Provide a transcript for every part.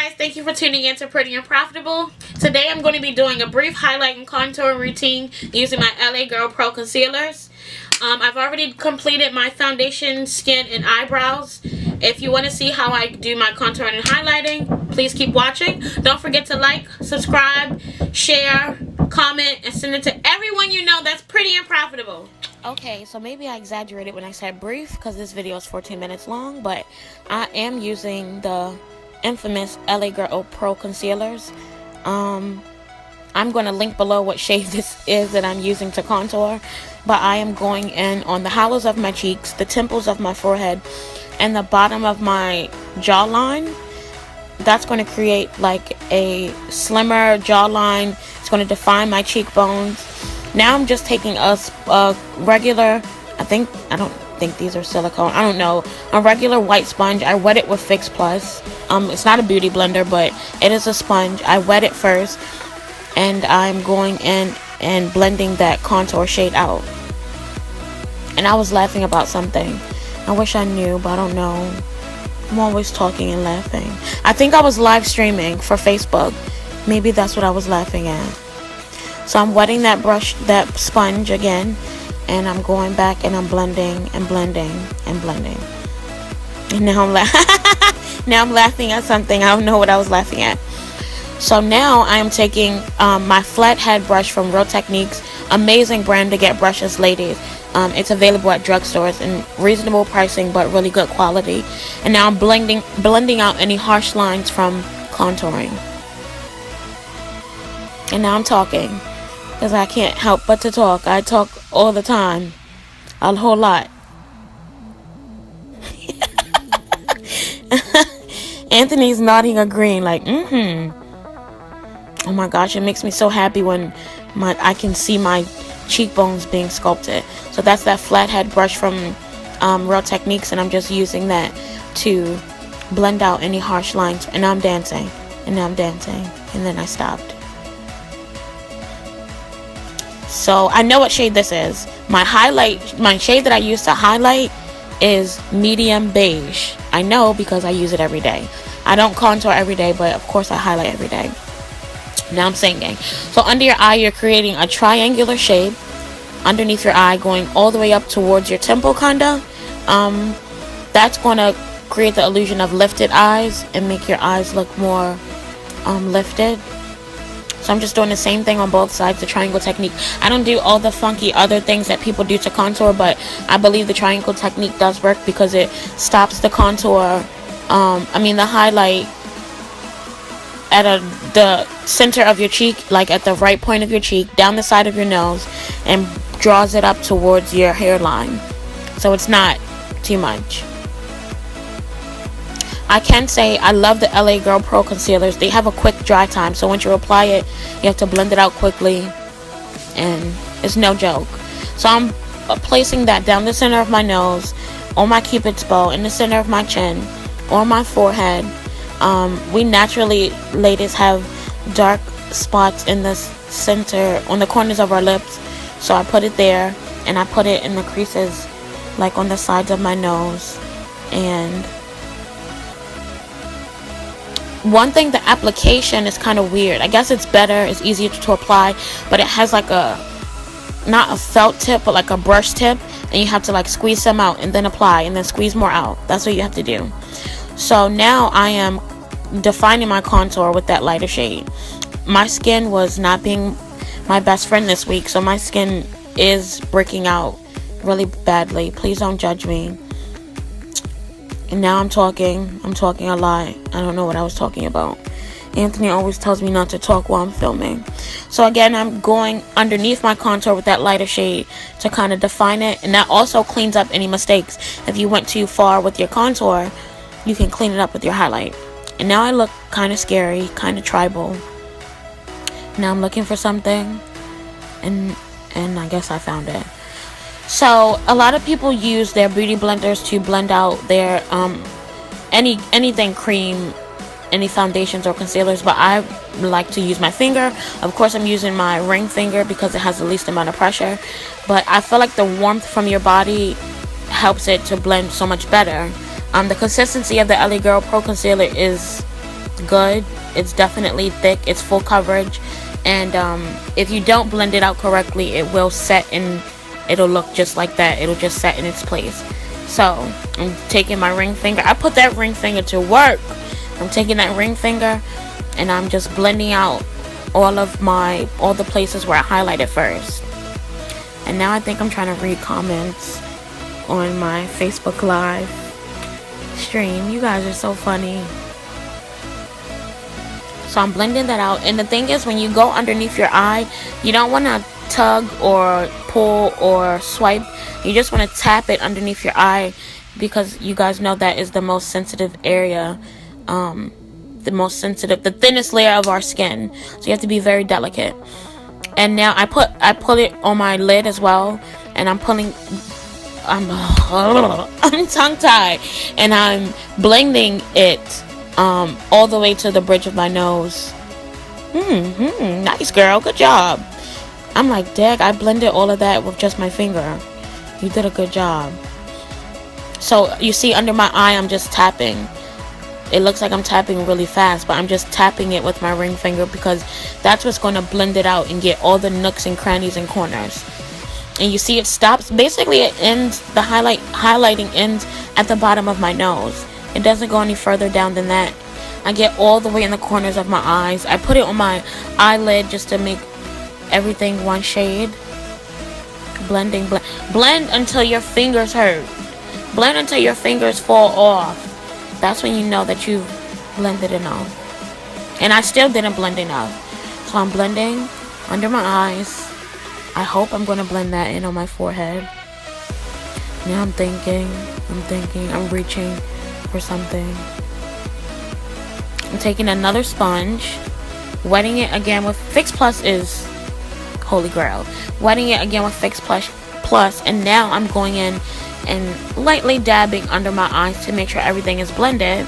guys, thank you for tuning in to Pretty and Profitable. Today I'm going to be doing a brief highlight and contour routine using my LA Girl Pro concealers. I've already completed my foundation, skin, and eyebrows. If you want to see how I do my contouring and highlighting, please keep watching. Don't forget to like, subscribe, share, comment, and send it to everyone you know that's pretty and profitable. Okay, so maybe I exaggerated when I said brief because this video is 14 minutes long, but I am using the infamous LA Girl Pro concealers. I'm going to link below what shade this is that I'm using to contour, but I am going in on the hollows of my cheeks, the temples of my forehead, and the bottom of my jawline. That's going to create like a slimmer jawline. It's going to define my cheekbones. Now I'm just taking a regular, I don't think these are silicone, I don't know, a regular white sponge. I wet it with Fix Plus. It's not a beauty blender, but it is a sponge. I wet it first, and I'm going in and blending that contour shade out. And I was laughing about something. I wish I knew, but I don't know. I'm always talking and laughing. I think I was live streaming for Facebook. Maybe that's what I was laughing at. So I'm wetting that brush, that sponge again, and I'm going back and I'm blending and blending and blending. And now I'm laughing at something. I don't know what I was laughing at. So now I am taking my flathead brush from Real Techniques. Amazing brand to get brushes, ladies. It's available at drugstores in reasonable pricing but really good quality. And now I'm blending out any harsh lines from contouring. And now I'm talking, because I can't help but to talk. I talk all the time. A whole lot. Anthony's nodding agreeing like, Oh my gosh, it makes me so happy when I can see my cheekbones being sculpted. So that's that flathead brush from Real Techniques, and I'm just using that to blend out any harsh lines. And now I'm dancing. And now I'm dancing. And then I stopped. So I know what shade this is. My shade that I use to highlight is medium beige. I know because I use it every day. I don't contour every day, but of course I highlight every day. Now I'm singing. So under your eye, you're creating a triangular shape underneath your eye, going all the way up towards your temple, kinda. That's going to create the illusion of lifted eyes and make your eyes look more lifted. So I'm just doing the same thing on both sides, the triangle technique. I don't do all the funky other things that people do to contour, but I believe the triangle technique does work because it stops the contour, the highlight at the center of your cheek, like at the right point of your cheek, down the side of your nose, and draws it up towards your hairline. So it's not too much. I can say I love the LA Girl Pro concealers. They have a quick dry time, so once you apply it, you have to blend it out quickly, and it's no joke. So I'm placing that down the center of my nose, on my cupid's bow, in the center of my chin, on my forehead. We naturally, ladies, have dark spots in the center, on the corners of our lips, so I put it there, and I put it in the creases, like on the sides of my nose. And one thing, the application is kind of weird. I guess it's better, it's easier to apply, but it has like not a felt tip, but like a brush tip, and you have to like squeeze some out and then apply and then squeeze more out. That's what you have to do. So now I am defining my contour with that lighter shade. My skin was not being my best friend this week, so my skin is breaking out really badly. Please don't judge me. And now I'm talking a lot. I don't know what I was talking about. Anthony always tells me not to talk while I'm filming. So again, I'm going underneath my contour with that lighter shade to kind of define it. And that also cleans up any mistakes. If you went too far with your contour, you can clean it up with your highlight. And now I look kind of scary, kind of tribal. Now I'm looking for something. And I guess I found it. So a lot of people use their beauty blenders to blend out their anything cream, any foundations or concealers, but I like to use my finger. Of course, I'm using my ring finger because it has the least amount of pressure, but I feel like the warmth from your body helps it to blend so much better. The consistency of the LA Girl Pro Concealer is good. It's definitely thick. It's full coverage. And if you don't blend it out correctly, it will set and it'll look just like that. It'll just set in its place. So I'm taking my ring finger. I put that ring finger to work. I'm taking that ring finger and I'm just blending out all the places where I highlighted first. And now I think I'm trying to read comments on my Facebook Live stream. You guys are so funny. So I'm blending that out. And the thing is, when you go underneath your eye, you don't want to tug or pull or swipe. You just want to tap it underneath your eye, because you guys know that is the most sensitive area, the thinnest layer of our skin. So you have to be very delicate. And now I put it on my lid as well, and I'm tongue-tied, and I'm blending it all the way to the bridge of my nose. Nice, girl, good job. I'm like, dang, I blended all of that with just my finger. You did a good job. So you see under my eye, I'm just tapping. It looks like I'm tapping really fast, but I'm just tapping it with my ring finger, because that's what's going to blend it out and get all the nooks and crannies and corners. And you see it stops. Basically, it ends, the highlighting ends at the bottom of my nose. It doesn't go any further down than that. I get all the way in the corners of my eyes. I put it on my eyelid just to make everything one shade. Blend until your fingers hurt. Blend until your fingers fall off. That's when you know that you've blended enough. And I still didn't blend enough. So I'm blending under my eyes. I hope I'm going to blend that in on my forehead. Now I'm thinking, I'm reaching for something. I'm taking another sponge, wetting it again with Fix Plus is holy grail. Wetting it again with Fix Plus, and now I'm going in and lightly dabbing under my eyes to make sure everything is blended.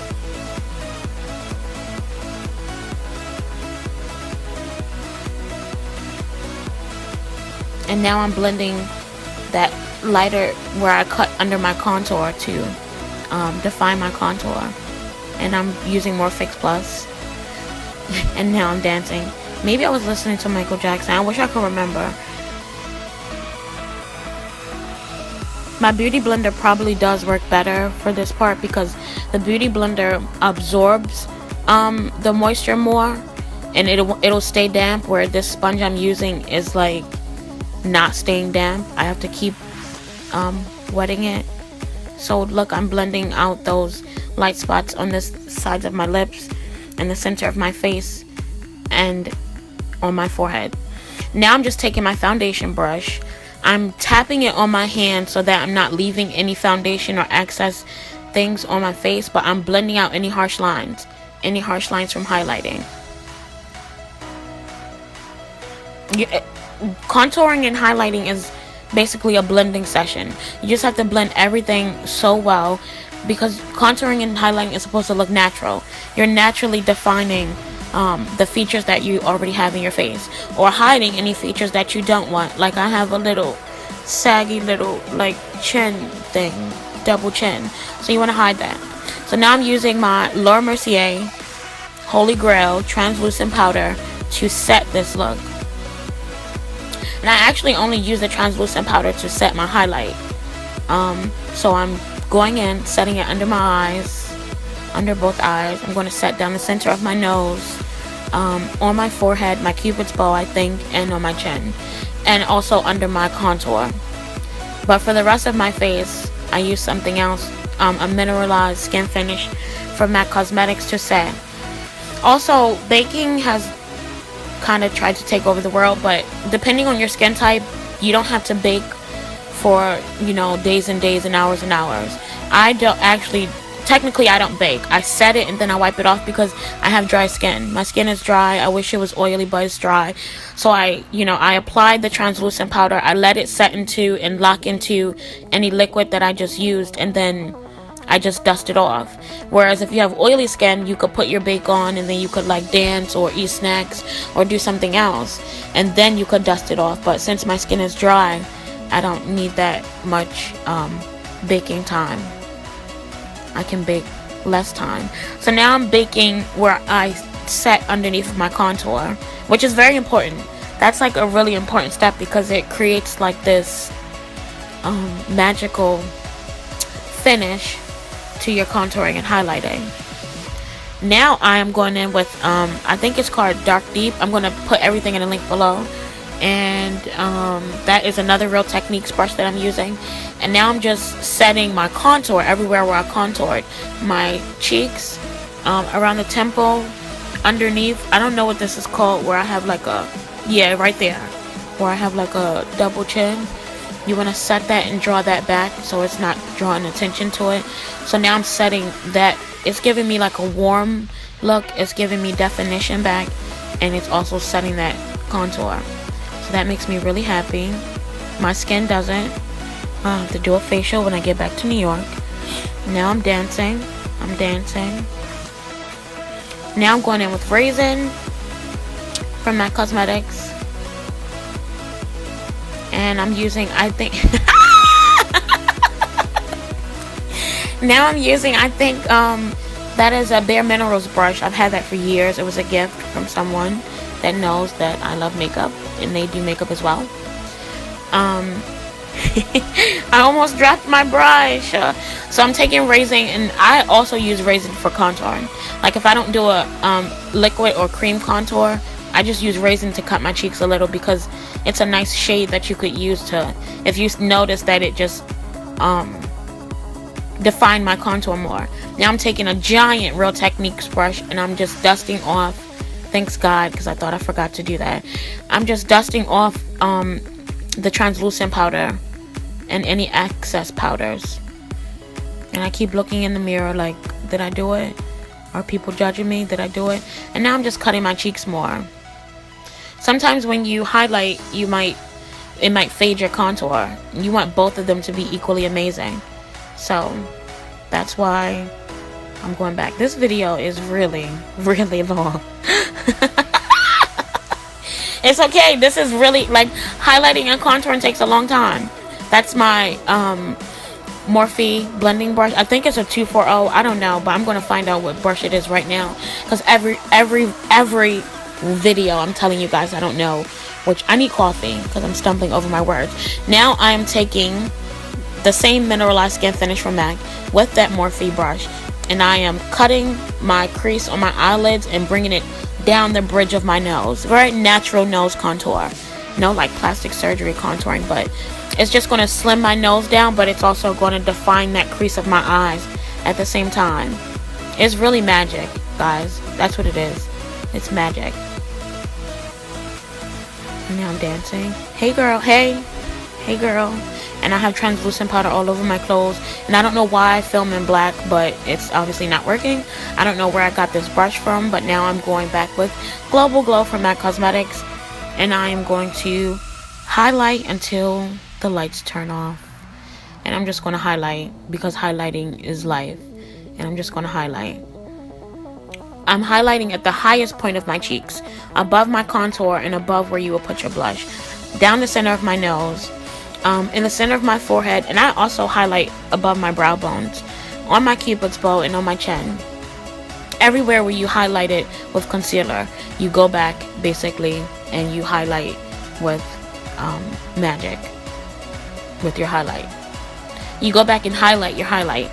And now I'm blending that lighter where I cut under my contour to define my contour. And I'm using more Fix Plus. And now I'm dancing. Maybe I was listening to Michael Jackson. I wish I could remember. My Beauty Blender probably does work better for this part, because the Beauty Blender absorbs the moisture more, and it'll stay damp, where this sponge I'm using is like not staying damp. I have to keep wetting it. So look, I'm blending out those light spots on the sides of my lips and the center of my face and on my forehead. Now I'm just taking my foundation brush. I'm tapping it on my hand so that I'm not leaving any foundation or excess things on my face, but I'm blending out any harsh lines from highlighting. Contouring and highlighting is basically a blending session. You just have to blend everything so well, because contouring and highlighting is supposed to look natural. You're naturally defining the features that you already have in your face, or hiding any features that you don't want. Like I have a little saggy little like chin thing, double chin, so you want to hide that. So now I'm using my Laura Mercier Holy Grail translucent powder to set this look. And I actually only use the translucent powder to set my highlight. So I'm going in, setting it under my eyes, under both eyes. I'm going to set down the center of my nose, on my forehead, my cupid's bow I think, and on my chin, and also under my contour. But for the rest of my face, I use something else, a mineralized skin finish from MAC Cosmetics to set. Also, baking has kind of tried to take over the world, but depending on your skin type, you don't have to bake for, you know, days and days and hours and hours. Technically I don't bake. I set it and then I wipe it off, because I have dry skin. My skin is dry. I wish it was oily, but it's dry. So I applied the translucent powder. I let it set into and lock into any liquid that I just used, and then I just dust it off. Whereas if you have oily skin, you could put your bake on, and then you could like dance or eat snacks or do something else, and then you could dust it off. But since my skin is dry, I don't need that much baking time. I can bake less time. So now I'm baking where I set underneath of my contour, which is very important. That's like a really important step because it creates like this magical finish to your contouring and highlighting. Now I am going in with I think it's called Dark Deep. I'm going to put everything in the link below. And that is another Real Techniques brush that I'm using. And now I'm just setting my contour everywhere where I contoured. My cheeks, around the temple, underneath. I don't know what this is called, where I have like a, yeah, right there, where I have like a double chin. You want to set that and draw that back so it's not drawing attention to it. So now I'm setting that. It's giving me like a warm look. It's giving me definition back. And it's also setting that contour. So that makes me really happy. My skin doesn't. I'll have to do a facial when I get back to New York. Now I'm dancing. Now I'm going in with RAIZIN from MAC Cosmetics. And I'm using, I think... now I'm using, I think, that is a Bare Minerals brush. I've had that for years. It was a gift from someone that knows that I love makeup, and they do makeup as well. I almost dropped my brush. So I'm taking RAIZIN, and I also use RAIZIN for contouring. Like if I don't do a liquid or cream contour, I just use RAIZIN to cut my cheeks a little because it's a nice shade that you could use to, if you notice that it just define my contour more. Now I'm taking a giant Real Techniques brush and I'm just dusting off, thanks God, because I thought I forgot to do that. I'm just dusting off the translucent powder and any excess powders. And I keep looking in the mirror like, did I do it? Are people judging me? Did I do it? And now I'm just cutting my cheeks more. Sometimes when you highlight, it might fade your contour. You want both of them to be equally amazing. So that's why I'm going back. This video is really, really long. It's okay. This is really, like, highlighting and contouring takes a long time. That's my Morphe blending brush. I think it's a 240. I don't know, but I'm going to find out what brush it is right now. Because every video I'm telling you guys I don't know, which I need coffee because I'm stumbling over my words. Now I am taking the same mineralized skin finish from MAC with that Morphe brush, and I am cutting my crease on my eyelids and bringing it down the bridge of my nose. Very natural nose contour. No like plastic surgery contouring, but it's just going to slim my nose down, but it's also going to define that crease of my eyes at the same time. It's really magic, guys. That's what it is. It's magic. And now I'm dancing. Hey girl, hey girl. And I have translucent powder all over my clothes. And I don't know why I film in black, but it's obviously not working. I don't know where I got this brush from, but now I'm going back with Global Glow from MAC Cosmetics. And I am going to highlight until the lights turn off. And I'm just going to highlight because highlighting is life. And I'm just going to highlight. I'm highlighting at the highest point of my cheeks, above my contour and above where you will put your blush, down the center of my nose, in the center of my forehead, and I also highlight above my brow bones, on my cupid's bow, and on my chin. Everywhere where you highlight it with concealer, you go back basically and you highlight with magic, with your highlight. You go back and highlight your highlight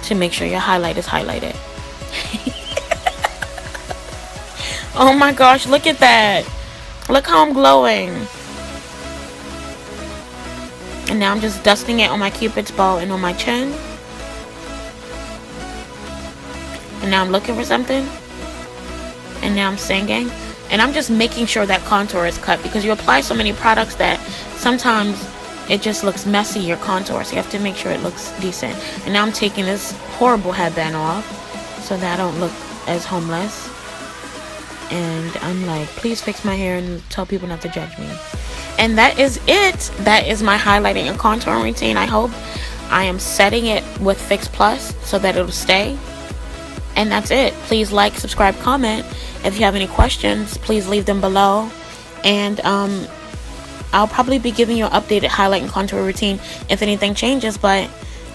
to make sure your highlight is highlighted. Oh my gosh, look at that. Look how I'm glowing. And now I'm just dusting it on my cupid's bow and on my chin. And now I'm looking for something. And now I'm singing. And I'm just making sure that contour is cut, because you apply so many products that sometimes it just looks messy, your contour. So you have to make sure it looks decent. And now I'm taking this horrible headband off so that I don't look as homeless. And I'm like, please fix my hair and tell people not to judge me. And that is it. That is my highlighting and contouring routine. I hope I am setting it with Fix Plus so that it'll stay. And that's it. Please like, subscribe, comment. If you have any questions, please leave them below. And I'll probably be giving you an updated highlight and contour routine if anything changes. But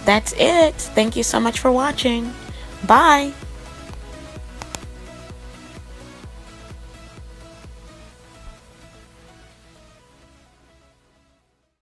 that's it. Thank you so much for watching. Bye!